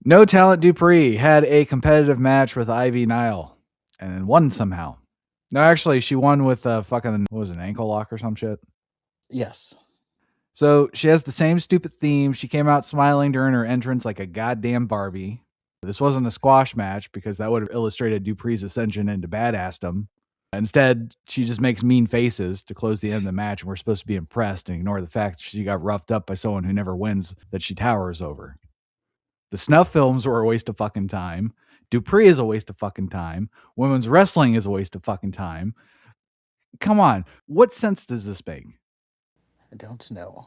No Talent Dupri had a competitive match with Ivy Nile and won somehow. No, actually, she won with fucking, what was it, an ankle lock or some shit? Yes. So she has the same stupid theme. She came out smiling during her entrance like a goddamn Barbie. This wasn't a squash match because that would have illustrated Dupri's ascension into badassdom. Instead, she just makes mean faces to close the end of the match, and we're supposed to be impressed and ignore the fact that she got roughed up by someone who never wins that she towers over. The snuff films were a waste of fucking time. Dupri is a waste of fucking time. Women's wrestling is a waste of fucking time. Come on. What sense does this make? I don't know.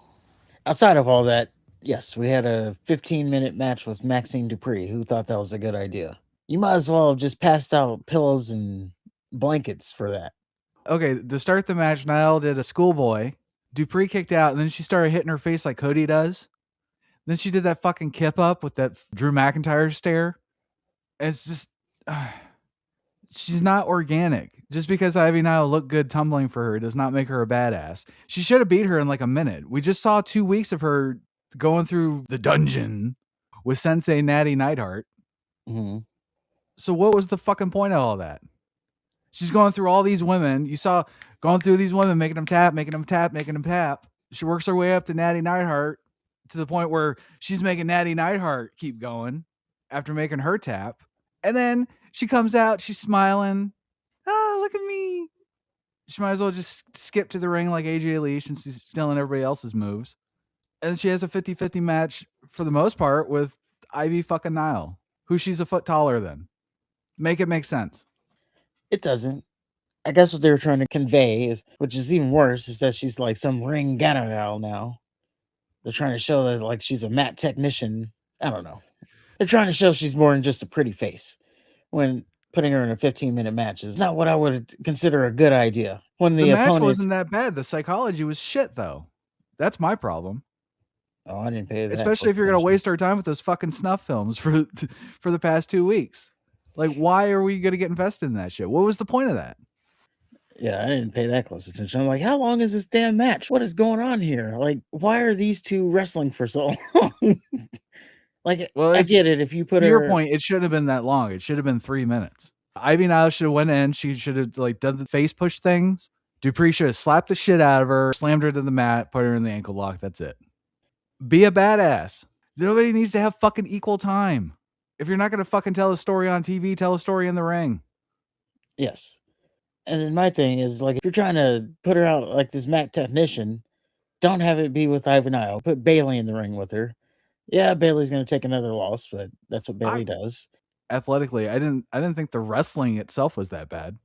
Outside of all that, yes, we had a 15-minute match with Maxine Dupri, who thought that was a good idea. You might as well have just passed out pillows and blankets for that. Okay, to start the match, Niall did a schoolboy. Dupri kicked out, and then she started hitting her face like Cody does. Then she did that fucking kip up with that Drew McIntyre stare. It's just, she's not organic. Just because Ivy Nile looked good tumbling for her does not make her a badass. She should have beat her in like a minute. We just saw 2 weeks of her going through the dungeon with Sensei Natty Neidhart. Mm-hmm. So what was the fucking point of all that? She's going through all these women. You saw going through these women, making them tap, making them tap, making them tap. She works her way up to Natty Neidhart to the point where she's making Natty Neidhart keep going after making her tap. And then she comes out, she's smiling. Oh, look at me. She might as well just skip to the ring like AJ Lee since she's stealing everybody else's moves. And she has a 50-50 match for the most part with Ivy fucking Nile, who she's a foot taller than. Make it make sense. It doesn't. I guess what they were trying to convey is, which is even worse, is that she's like some ring general now. They're trying to show that like she's a mat technician. I don't know. They're trying to show she's more than just a pretty face. When putting her in a 15-minute match is not what I would consider a good idea. When The the match opponent, wasn't that bad. The psychology was shit, though. That's my problem. oh, I didn't pay that Especially close if you're gonna attention. waste our time with those fucking snuff films for the past 2 weeks. Like, why are we gonna get invested in that shit? What was the point of that? Yeah, I didn't pay that close attention. I'm like, how long is this damn match? What is going on here? Like, why are these two wrestling for so long? Like, Well, I it's get it if you put to your her. point. It shouldn't have been that long. It should have been 3 minutes. Ivy Nile should have went in. She should have like done the face push things. Dupree should have slapped the shit out of her, slammed her to the mat, put her in the ankle lock. That's it. Be a badass. Nobody needs to have fucking equal time. If you're not gonna fucking tell a story on TV, tell a story in the ring. Yes. And then my thing is like, if you're trying to put her out like this mat technician, don't have it be with Ivanile. Put Bailey in the ring with her. Yeah, Bailey's going to take another loss, but that's what I Bailey does. athletically, I didn't think the wrestling itself was that bad.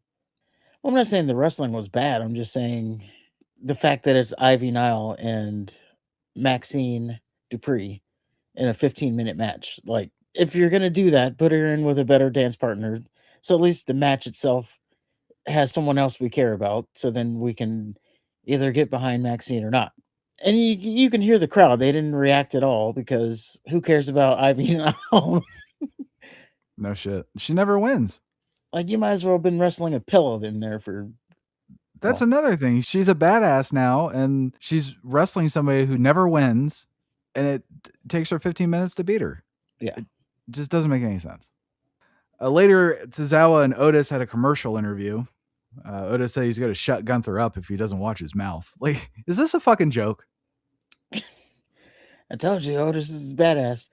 Well, I'm not saying the wrestling was bad. I'm just saying the fact that it's Ivy Nile and Maxine Dupri in a 15-minute match. Like, if you're going to do that, put her in with a better dance partner. So at least the match itself has someone else we care about. So then we can either get behind Maxine or not. And you can hear the crowd. They didn't react at all because who cares about Ivy Nile? No shit. She never wins. Like, you might as well have been wrestling a pillow in there for, That's well, another thing. She's a badass now, and she's wrestling somebody who never wins, and it takes her 15 minutes to beat her. yeah. It just doesn't make any sense. Later, Tozawa and Otis had a commercial interview. Otis said he's going to shut Gunther up if he doesn't watch his mouth. Like, is this a fucking joke? I told you, Otis is badass.